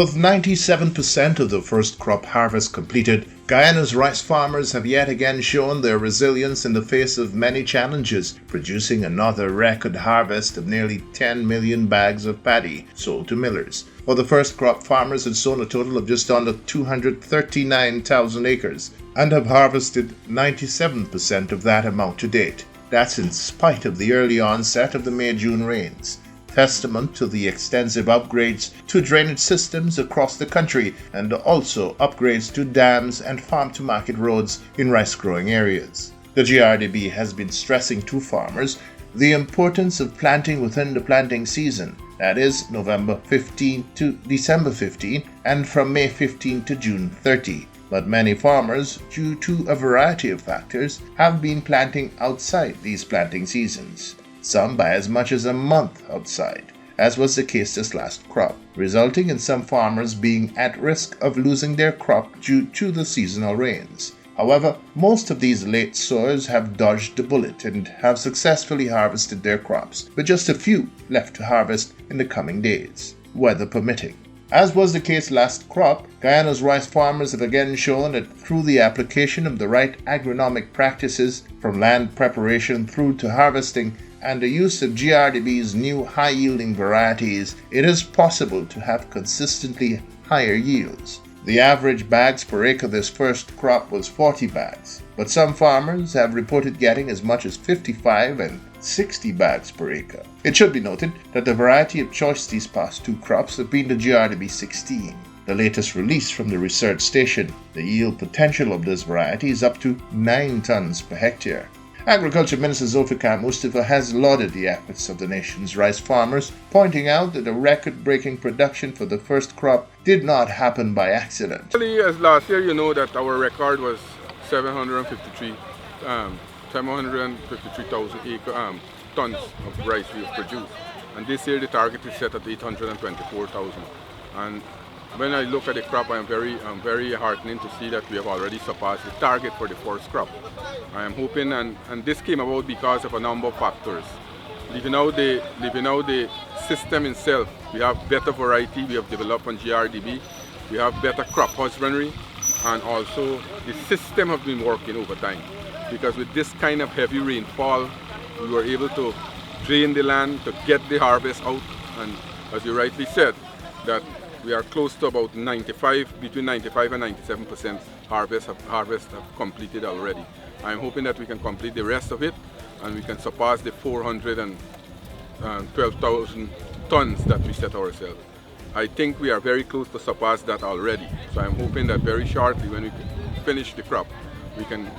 With 97% of the first crop harvest completed, Guyana's rice farmers have yet again shown their resilience in the face of many challenges, producing another record harvest of nearly 10 million bags of paddy sold to millers. For the first crop, farmers had sown a total of just under 239,000 acres and have harvested 97% of that amount to date. That's in spite of the early onset of the May-June rains, testament to the extensive upgrades to drainage systems across the country and also upgrades to dams and farm-to-market roads in rice-growing areas. The GRDB has been stressing to farmers the importance of planting within the planting season, that is, November 15 to December 15 and from May 15 to June 30. But many farmers, due to a variety of factors, have been planting outside these planting seasons, some by as much as a month outside, as was the case this last crop, resulting in some farmers being at risk of losing their crop due to the seasonal rains. However, most of these late sowers have dodged the bullet and have successfully harvested their crops, with just a few left to harvest in the coming days, weather permitting. As was the case last crop, Guyana's rice farmers have again shown that through the application of the right agronomic practices, from land preparation through to harvesting, and the use of GRDB's new high-yielding varieties, it is possible to have consistently higher yields. The average bags per acre this first crop was 40 bags, but some farmers have reported getting as much as 55 and 60 bags per acre. It should be noted that the variety of choice these past two crops have been the GRDB 16, the latest release from the research station. The yield potential of this variety is up to 9 tons per hectare. Agriculture Minister Zulfikar Mustafa has lauded the efforts of the nation's rice farmers, pointing out that the record-breaking production for the first crop did not happen by accident. Actually, as last year, you know that our record was 753,000 tons of rice we have produced. And this year the target is set at 824,000. And when I look at the crop, I'm very heartening to see that we have already surpassed the target for the first crop. I am hoping, and this came about because of a number of factors. Leaving out the system itself, we have better variety, we have developed on GRDB, we have better crop husbandry, and also the system has been working over time. Because with this kind of heavy rainfall, we were able to drain the land to get the harvest out, and as you rightly said, that we are close to about between 95 and 97% harvest have completed already. I'm hoping that we can complete the rest of it and we can surpass the 412,000 tons that we set ourselves. I think we are very close to surpass that already. So I'm hoping that very shortly when we finish the crop, we can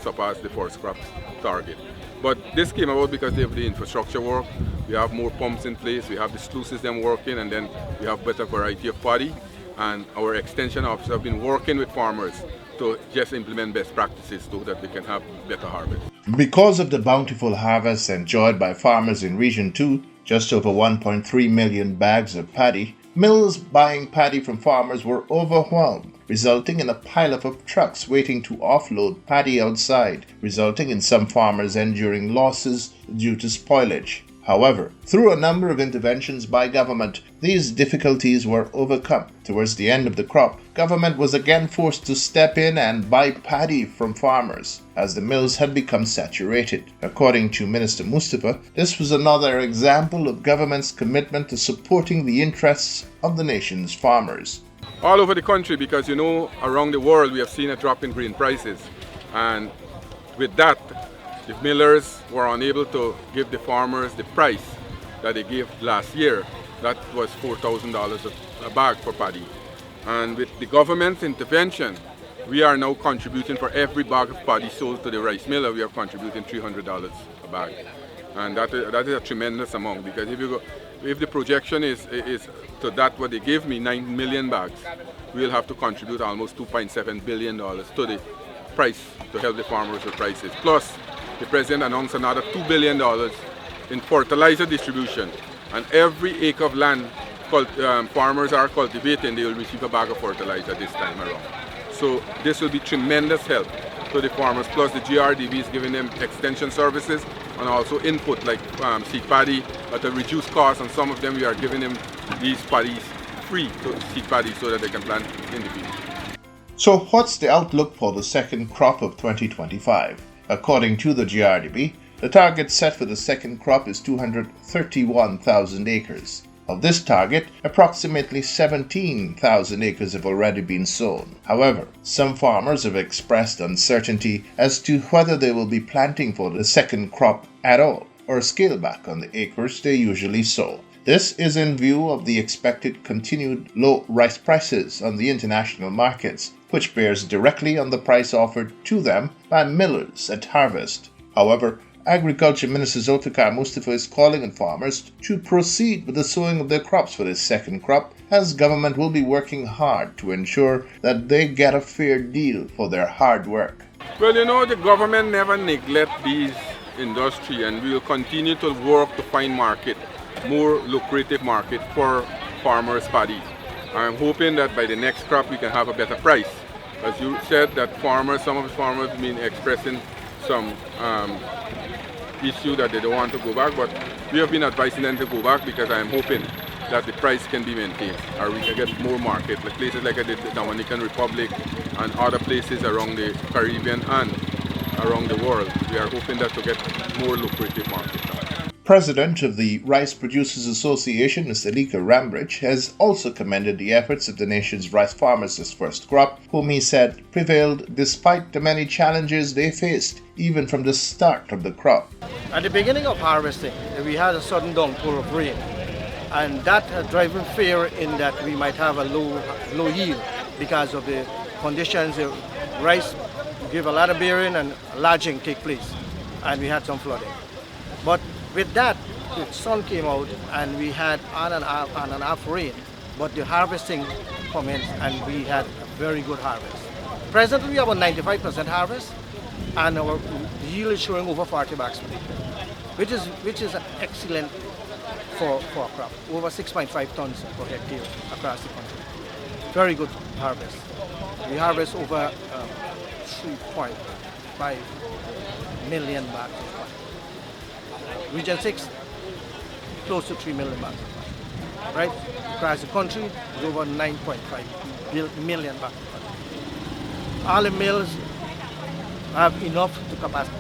surpass the first crop target. But this came about because of the infrastructure work. We have more pumps in place, we have the sluice system working, and then we have better variety of paddy. And our extension officers have been working with farmers to just implement best practices so that we can have better harvest. Because of the bountiful harvest enjoyed by farmers in Region 2, just over 1.3 million bags of paddy, mills buying paddy from farmers were overwhelmed, resulting in a pileup of trucks waiting to offload paddy outside, resulting in some farmers enduring losses due to spoilage. However, through a number of interventions by government, these difficulties were overcome. Towards the end of the crop, government was again forced to step in and buy paddy from farmers, as the mills had become saturated. According to Minister Mustafa, this was another example of government's commitment to supporting the interests of the nation's farmers. All over the country, because you know, around the world we have seen a drop in grain prices, and with that, the millers were unable to give the farmers the price that they gave last year. That was $4,000 a bag for paddy. And with the government's intervention, we are now contributing for every bag of paddy sold to the rice miller, we are contributing $300 a bag. And that is a tremendous amount, because if the projection is to that what they gave me, 9 million bags, we'll have to contribute almost $2.7 billion to the price, to help the farmers with prices. Plus, the President announced another $2 billion in fertilizer distribution. And every acre of land farmers are cultivating, they will receive a bag of fertilizer this time around. So this will be tremendous help to the farmers. Plus the GRDB is giving them extension services and also input like seed paddy at a reduced cost, and some of them we are giving them these paddies free to seed paddy so that they can plant in the field. So what's the outlook for the second crop of 2025? According to the GRDB, the target set for the second crop is 231,000 acres. Of this target, approximately 17,000 acres have already been sown. However, some farmers have expressed uncertainty as to whether they will be planting for the second crop at all or scale back on the acres they usually sow. This is in view of the expected continued low rice prices on the international markets, which bears directly on the price offered to them by millers at harvest. However, Agriculture Minister Zulfikar Mustafa is calling on farmers to proceed with the sowing of their crops for this second crop, as government will be working hard to ensure that they get a fair deal for their hard work. Well, the government never neglect these industry, and we will continue to work to find more lucrative market for farmers' paddy. I'm hoping that by the next crop we can have a better price. As you said, that some of the farmers have been expressing some issue that they don't want to go back, but we have been advising them to go back because I am hoping that the price can be maintained or we can get more market, like places like the Dominican Republic and other places around the Caribbean and around the world. We are hoping that to get more lucrative market. President of the Rice Producers Association, Mr. Lika Rambridge, has also commended the efforts of the nation's rice farmers this first crop, whom he said prevailed despite the many challenges they faced, even from the start of the crop. At the beginning of harvesting, we had a sudden downpour of rain, and that had driven fear in that we might have a low yield because of the conditions. The rice give a lot of bearing and lodging take place, and we had some flooding. But with that, the sun came out and we had on and off rain, but the harvesting commenced and we had a very good harvest. Presently we have a 95% harvest and our yield is showing over 40 bags per acre, which is excellent for a crop, over 6.5 tons per hectare across the country. Very good harvest. We harvest over 3.5 million bags of paddy. Region 6, close to 3 million bags of paddy. Right? Across the country, it's over 9.5 million bags of paddy. All the mills have enough to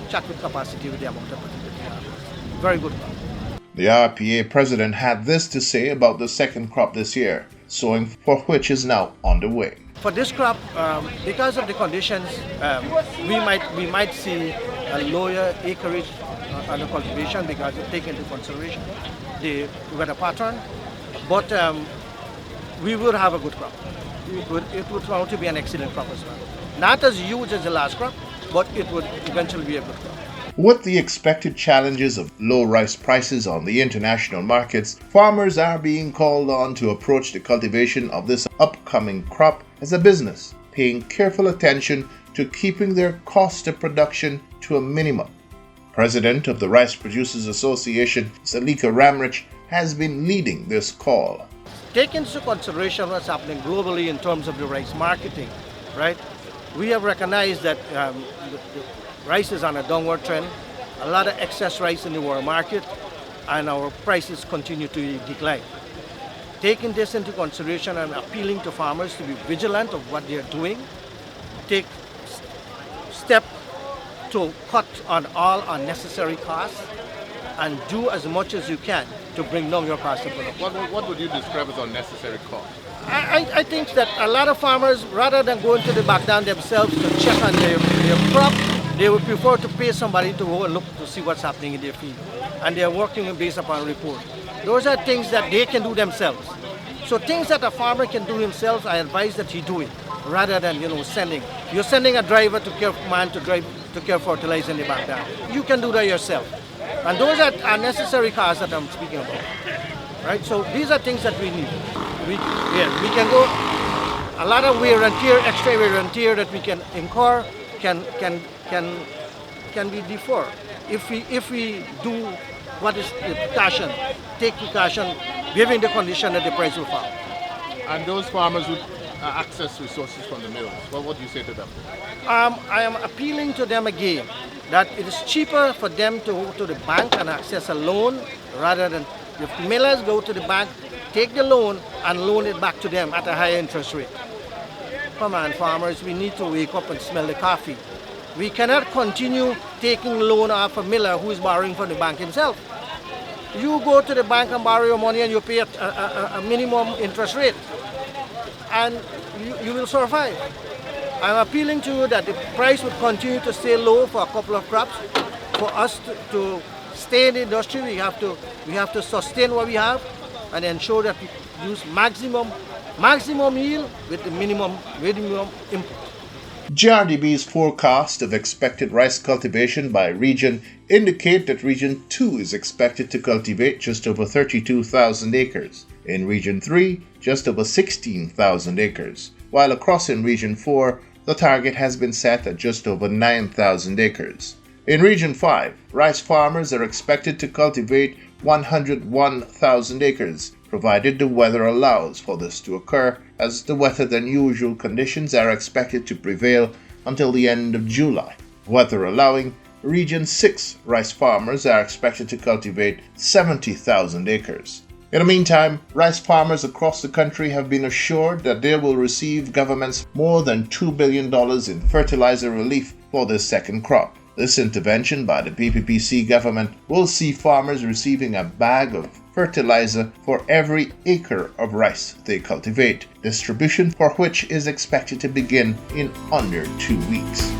check with capacity with the amount of paddy that they harvest. Very good crop. The RPA president had this to say about the second crop this year, sowing for which is now underway. For this crop, because of the conditions, we might see a lower acreage under cultivation because it takes into consideration the weather pattern, but we will have a good crop. It would turn out to be an excellent crop as well. Not as huge as the last crop, but it would eventually be a good crop. With the expected challenges of low rice prices on the international markets, farmers are being called on to approach the cultivation of this upcoming crop as a business, paying careful attention to keeping their cost of production to a minimum. President of the Rice Producers Association, Mr. Lika Rambridge, has been leading this call. Take into consideration what's happening globally in terms of the rice marketing, right? We have recognized that the rice is on a downward trend, a lot of excess rice in the world market, and our prices continue to decline. Taking this into consideration and appealing to farmers to be vigilant of what they're doing, take steps to cut on all unnecessary costs, and do as much as you can to bring down your cost of production. What would you describe as unnecessary cost? I think that a lot of farmers, rather than going to the back down themselves to check on their crop, they would prefer to pay somebody to go and look to see what's happening in their field. And they're working based upon report. Those are things that they can do themselves. So things that a farmer can do himself, I advise that he do it, rather than sending. You're sending a driver to care man to care fertilizer in the back down. You can do that yourself. And those are unnecessary costs that I'm speaking about. Right? So these are things that we need. We can go a lot of wear and tear, extra wear and tear that we can incur can be deferred if we do what is the precaution, take precaution, given the condition that the price will fall. And those farmers who access resources from the mills, what would you say to them? I am appealing to them again that it is cheaper for them to go to the bank and access a loan rather than if millers go to the bank take the loan and loan it back to them at a higher interest rate. Come on, farmers, we need to wake up and smell the coffee. We cannot continue taking loan off a miller who is borrowing from the bank himself. You go to the bank and borrow your money and you pay a minimum interest rate, and you will survive. I'm appealing to you that the price would continue to stay low for a couple of crops. For us to stay in the industry, we have to sustain what we have and ensure that we use maximum yield with the minimum input. GRDB's forecast of expected rice cultivation by region indicate that Region 2 is expected to cultivate just over 32,000 acres, in Region 3 just over 16,000 acres, while across in Region 4 the target has been set at just over 9,000 acres. In Region 5, rice farmers are expected to cultivate 101,000 acres, provided the weather allows for this to occur, as the wetter than usual conditions are expected to prevail until the end of July. Weather allowing, Region 6 rice farmers are expected to cultivate 70,000 acres. In the meantime, rice farmers across the country have been assured that they will receive government's more than $2 billion in fertilizer relief for this second crop. This intervention by the PPPC government will see farmers receiving a bag of fertilizer for every acre of rice they cultivate, distribution for which is expected to begin in under 2 weeks.